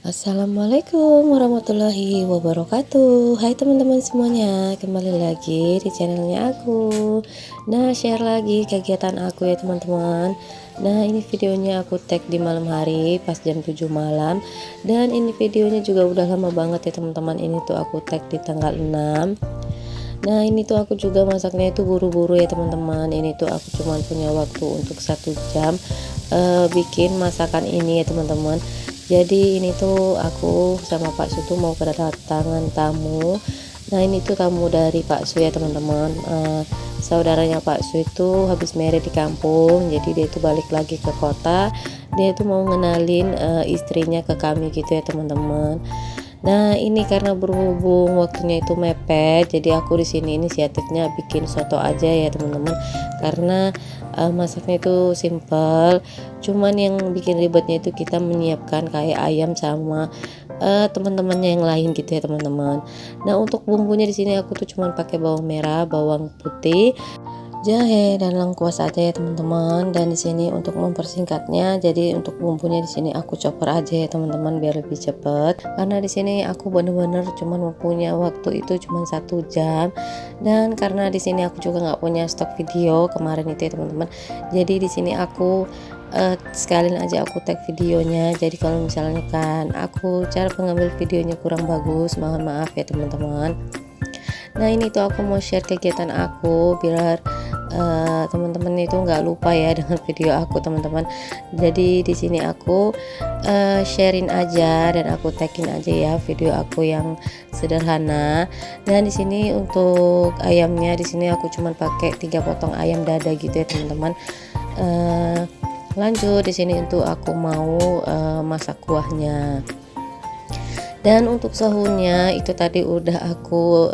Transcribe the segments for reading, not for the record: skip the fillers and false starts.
Assalamualaikum warahmatullahi wabarakatuh. Hai teman-teman semuanya, kembali lagi di channelnya aku. Nah, share lagi kegiatan aku ya teman-teman. Nah, ini videonya aku tag di malam hari pas jam 7 malam. Dan ini videonya juga udah lama banget ya teman-teman. Ini tuh aku tag di tanggal 6. Nah, ini tuh aku juga masaknya itu buru-buru ya teman-teman. Ini tuh aku cuma punya waktu untuk 1 jam bikin masakan ini ya teman-teman. Jadi ini tuh aku sama Pak Su tuh mau kedatangan tamu. Nah, ini tuh tamu dari Pak Su ya teman-teman. Saudaranya Pak Su itu habis married di kampung, jadi dia itu balik lagi ke kota. Dia itu mau ngenalin istrinya ke kami gitu ya teman-teman. Nah, ini karena berhubung waktunya itu mepet, jadi aku di sini inisiatifnya bikin soto aja ya teman-teman. Karena masaknya itu simple, cuman yang bikin ribetnya itu kita menyiapkan kayak ayam sama teman-temannya yang lain gitu ya teman-teman. Nah, untuk bumbunya di sini aku tuh cuman pakai bawang merah, bawang putih, jahe dan lengkuas aja ya teman-teman. Dan di sini untuk mempersingkatnya, jadi untuk bumbunya di sini aku chopper aja ya teman-teman biar lebih cepet. Karena di sini aku bener-bener cuman punya waktu itu cuman 1 jam. Dan karena di sini aku juga nggak punya stok video kemarin itu ya teman-teman. Jadi di sini aku sekalian aja aku tag videonya. Jadi kalau misalnya kan aku cara pengambil videonya kurang bagus, mohon maaf ya teman-teman. Nah, ini tuh aku mau share kegiatan aku biar teman-teman itu nggak lupa ya dengan video aku teman-teman. Jadi di sini aku sharein aja dan aku tagin aja ya video aku yang sederhana. Dan di sini untuk ayamnya di sini aku cuman pakai 3 potong ayam dada gitu ya teman-teman. Lanjut di sini untuk aku mau masak kuahnya. Dan untuk sahurnya itu tadi udah aku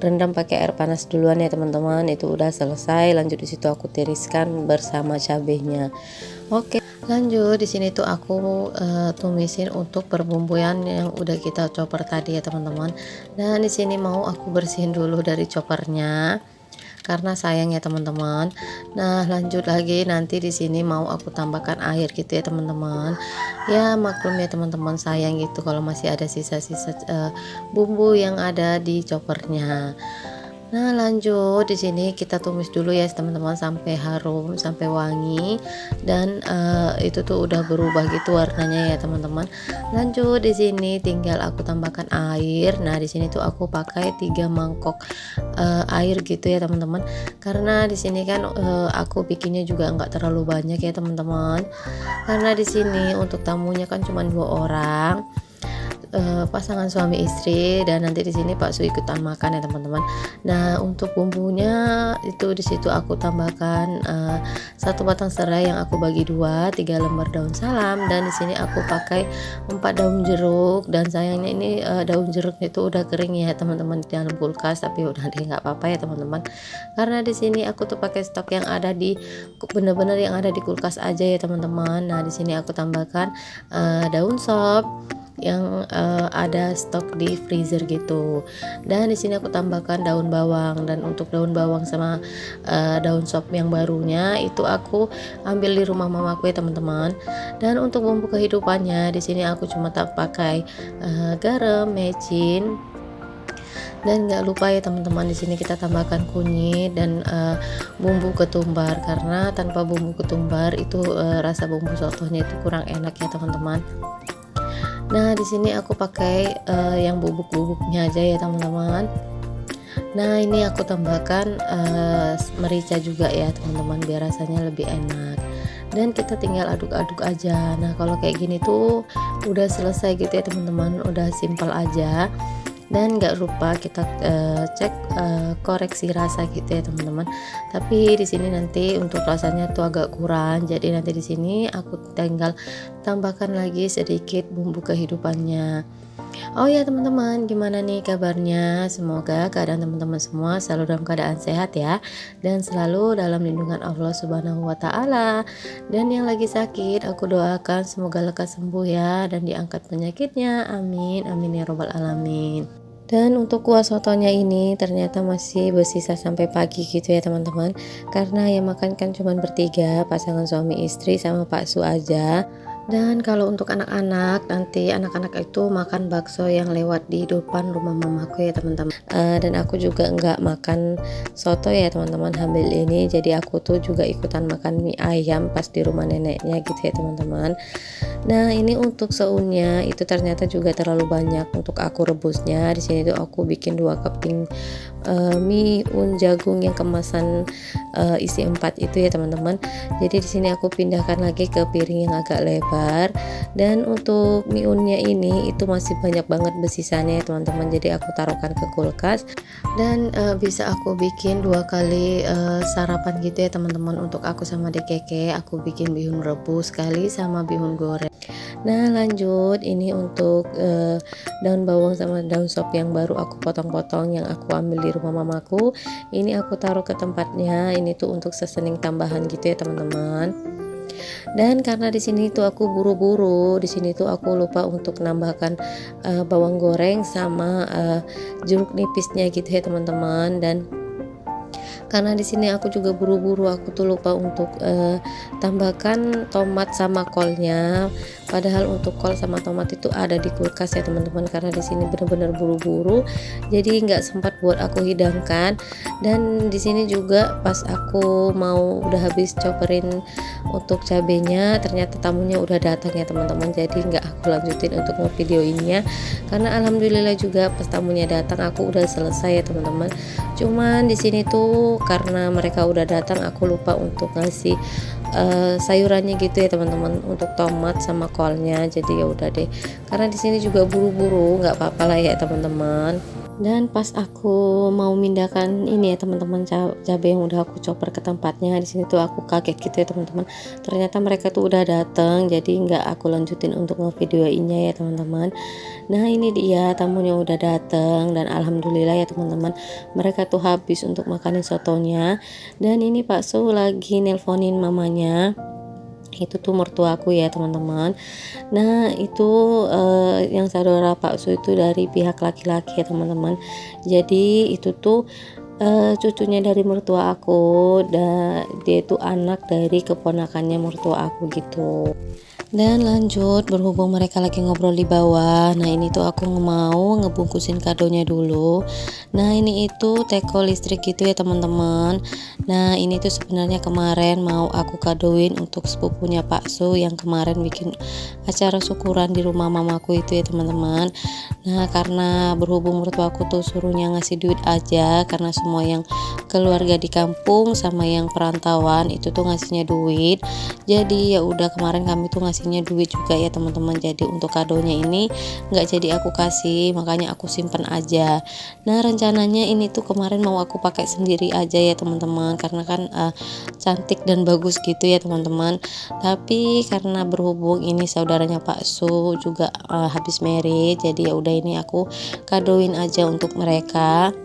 rendam pakai air panas duluan ya teman-teman. Itu udah selesai. Lanjut di situ aku tiriskan bersama cabenya. Oke, lanjut di sini tuh aku tumisin untuk perbumbuan yang udah kita chopper tadi ya teman-teman. Dan di sini mau aku bersihin dulu dari choppernya karena sayang ya teman-teman. Nah, lanjut lagi nanti di sini mau aku tambahkan air gitu ya teman-teman. Ya maklum ya teman-teman, sayang gitu kalau masih ada sisa-sisa bumbu yang ada di choppernya. Nah, lanjut di sini kita tumis dulu ya teman-teman sampai harum, sampai wangi, dan itu tuh udah berubah gitu warnanya ya teman-teman. Lanjut di sini tinggal aku tambahkan air. Nah, di sini tuh aku pakai 3 mangkok air gitu ya teman-teman. Karena di sini kan aku bikinnya juga nggak terlalu banyak ya teman-teman. Karena di sini untuk tamunya kan cuma 2 orang. Pasangan suami istri, dan nanti di sini Pak Su ikutan makan ya teman-teman. Nah, untuk bumbunya itu di situ aku tambahkan 1 batang serai yang aku bagi 2, 3 lembar daun salam, dan di sini aku pakai 4 daun jeruk. Dan sayangnya ini daun jeruknya itu udah kering ya teman-teman di dalam kulkas, tapi udah deh nggak apa-apa ya teman-teman. Karena di sini aku tuh pakai stok yang ada di bener-bener yang ada di kulkas aja ya teman-teman. Nah, di sini aku tambahkan daun sop yang ada stok di freezer gitu. Dan di sini aku tambahkan daun bawang, dan untuk daun bawang sama daun sop yang barunya itu aku ambil di rumah mamaku ya teman-teman. Dan untuk bumbu kehidupannya di sini aku cuma tak pakai garam, mecin, dan nggak lupa ya teman-teman di sini kita tambahkan kunyit dan bumbu ketumbar, karena tanpa bumbu ketumbar itu rasa bumbu sotonya itu kurang enak ya teman-teman. Nah, di sini aku pakai yang bubuk-bubuknya aja ya teman-teman. Nah, ini aku tambahkan merica juga ya teman-teman biar rasanya lebih enak. Dan kita tinggal aduk-aduk aja. Nah, kalau kayak gini tuh udah selesai gitu ya teman-teman, udah simpel aja. Dan nggak lupa kita cek koreksi rasa gitu ya teman-teman. Tapi di sini nanti untuk rasanya tuh agak kurang, jadi nanti di sini aku tinggal tambahkan lagi sedikit bumbu kehidupannya. Oh ya teman-teman, gimana nih kabarnya? Semoga keadaan teman-teman semua selalu dalam keadaan sehat ya, dan selalu dalam lindungan Allah Subhanahu wa Ta'ala. Dan yang lagi sakit, aku doakan semoga lekas sembuh ya, dan diangkat penyakitnya. Amin, amin ya robbal alamin. Dan untuk kuah sotonya ini ternyata masih bersisa sampai pagi gitu ya teman-teman. Karena yang makan kan cuma bertiga, pasangan suami istri sama Pak Su aja. Dan kalau untuk anak-anak, nanti anak-anak itu makan bakso yang lewat di depan rumah mamaku ya teman-teman. Dan aku juga nggak makan soto ya teman-teman hamil ini, jadi aku tuh juga ikutan makan mie ayam pas di rumah neneknya gitu ya teman-teman. Nah ini untuk seunnya itu ternyata juga terlalu banyak untuk aku rebusnya. Di sini tuh aku bikin 2 keping mie un jagung yang kemasan isi 4 itu ya teman-teman. Jadi di sini aku pindahkan lagi ke piring yang agak lebar, dan untuk mie unnya ini itu masih banyak banget besisanya ya teman-teman. Jadi aku taruhkan ke kulkas, dan bisa aku bikin 2 kali sarapan gitu ya teman-teman. Untuk aku sama Dekeke aku bikin bihun rebus sekali sama bihun goreng. Nah lanjut, ini untuk daun bawang sama daun sop yang baru aku potong-potong yang aku ambil di rumah mamaku. Ini aku taruh ke tempatnya, ini tuh untuk seasoning tambahan gitu ya teman-teman. Dan karena di sini tuh aku buru-buru, di sini tuh aku lupa untuk menambahkan bawang goreng sama jeruk nipisnya gitu ya teman-teman. Dan karena di sini aku juga buru-buru, aku tuh lupa untuk tambahkan tomat sama kolnya. Padahal untuk kol sama tomat itu ada di kulkas ya teman-teman, karena di sini bener-bener buru-buru jadi nggak sempat buat aku hidangkan. Dan di sini juga pas aku mau udah habis chopperin untuk cabenya, ternyata tamunya udah datang ya teman-teman, jadi nggak aku lanjutin untuk ngevideoinnya karena alhamdulillah juga pas tamunya datang aku udah selesai ya teman-teman. Cuman di sini tuh karena mereka udah datang aku lupa untuk ngasih sayurannya gitu ya teman-teman, untuk tomat sama kolnya. Jadi ya udah deh, karena di sini juga buru-buru, nggak apa-apa lah ya teman-teman. Dan pas aku mau mindahkan ini ya teman-teman, cabai yang udah aku chopper ke tempatnya, di sini tuh aku kaget gitu ya teman-teman, ternyata mereka tuh udah datang, jadi nggak aku lanjutin untuk ngevideoinnya ya teman-teman. Nah ini dia tamunya udah datang, dan alhamdulillah ya teman-teman, mereka tuh habis untuk makanin sotonya. Dan ini Pak Su lagi nelponin mamanya, itu tuh mertuaku ya teman-teman. Nah itu yang saudara Pak Su itu dari pihak laki-laki ya teman-teman. Jadi itu tuh cucunya dari mertua aku, dan dia itu anak dari keponakannya mertua aku gitu. Dan lanjut, berhubung mereka lagi ngobrol di bawah, nah ini tuh aku mau ngebungkusin kadonya dulu. Nah ini itu teko listrik gitu ya teman-teman. Nah ini tuh sebenarnya kemarin mau aku kadoin untuk sepupunya Pak Su yang kemarin bikin acara syukuran di rumah mamaku itu ya teman-teman. Nah karena berhubung mertua aku tuh suruhnya ngasih duit aja, karena semua yang keluarga di kampung sama yang perantauan itu tuh ngasihnya duit. Jadi ya udah kemarin kami tuh ngasihnya duit juga ya teman-teman. Jadi untuk kadonya ini nggak jadi aku kasih, makanya aku simpen aja. Nah rencananya ini tuh kemarin mau aku pakai sendiri aja ya teman-teman, karena kan cantik dan bagus gitu ya teman-teman. Tapi karena berhubung ini saudaranya Pak Su juga habis married, jadi ya udah ini aku kadoin aja untuk mereka.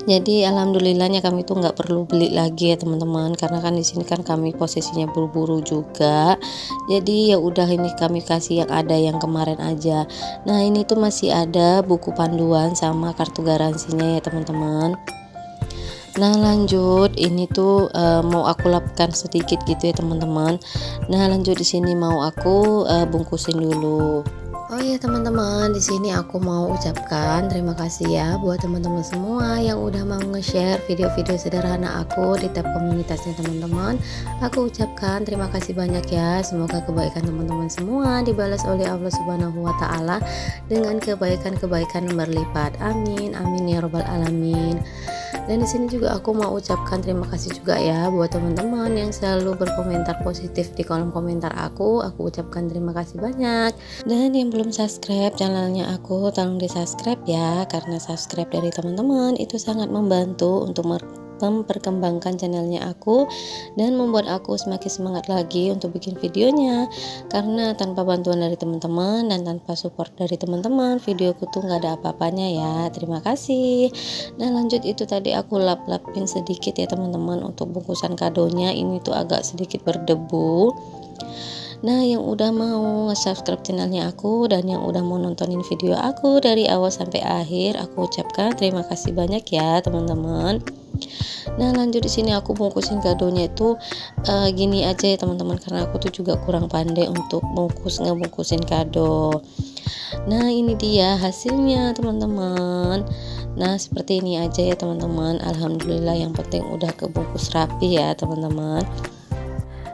Jadi alhamdulillahnya kami tuh nggak perlu beli lagi ya teman-teman, karena kan di sini kan kami posisinya buru-buru juga. Jadi ya udah ini kami kasih yang ada yang kemarin aja. Nah ini tuh masih ada buku panduan sama kartu garansinya ya teman-teman. Nah lanjut, ini tuh mau aku lapkan sedikit gitu ya teman-teman. Nah lanjut, di sini mau aku bungkusin dulu. Oh iya teman-teman, di sini aku mau ucapkan terima kasih ya buat teman-teman semua yang udah mau nge-share video-video sederhana aku di tab komunitasnya teman-teman. Aku ucapkan terima kasih banyak ya. Semoga kebaikan teman-teman semua dibalas oleh Allah Subhanahu wa taala dengan kebaikan-kebaikan berlipat. Amin. Amin ya robbal alamin. Dan di sini juga aku mau ucapkan terima kasih juga ya buat teman-teman yang selalu berkomentar positif di kolom komentar aku. Aku ucapkan terima kasih banyak. Dan yang belum subscribe channelnya aku, tolong di subscribe ya, karena subscribe dari teman-teman itu sangat membantu untuk memperkembangkan channelnya aku dan membuat aku semakin semangat lagi untuk bikin videonya. Karena tanpa bantuan dari teman-teman dan tanpa support dari teman-teman, videoku tuh nggak ada apa-apanya ya. Terima kasih. Nah lanjut, itu tadi aku lap-lapin sedikit ya teman-teman untuk bungkusan kadonya. Ini tuh agak sedikit berdebu. Nah yang udah mau subscribe channelnya aku dan yang udah mau nontonin video aku dari awal sampai akhir, aku ucapkan terima kasih banyak ya teman-teman. Nah lanjut di sini aku bungkusin kadonya itu gini aja ya teman-teman, karena aku tuh juga kurang pandai untuk ngebungkusin kado. Nah ini dia hasilnya teman-teman. Nah seperti ini aja ya teman-teman, alhamdulillah, yang penting udah kebungkus rapi ya teman-teman.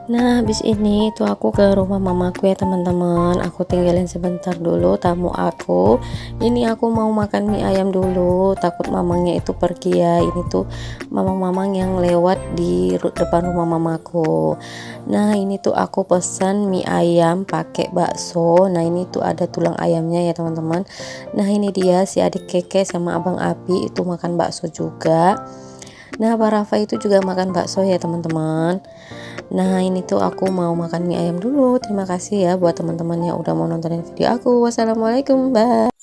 Nah habis ini tuh aku ke rumah mamaku ya teman-teman, aku tinggalin sebentar dulu tamu aku. Ini aku mau makan mie ayam dulu, takut mamangnya itu pergi ya. Ini tuh mamang-mamang yang lewat di depan rumah mamaku. Nah ini tuh aku pesan mie ayam pakai bakso. Nah ini tuh ada tulang ayamnya ya teman-teman. Nah ini dia si adik Keke sama abang Abi itu makan bakso juga. Nah Pak Rafa itu juga makan bakso ya teman-teman. Nah ini tuh aku mau makan mie ayam dulu. Terima kasih ya buat teman-teman yang udah mau nontonin video aku. Wassalamualaikum, bye.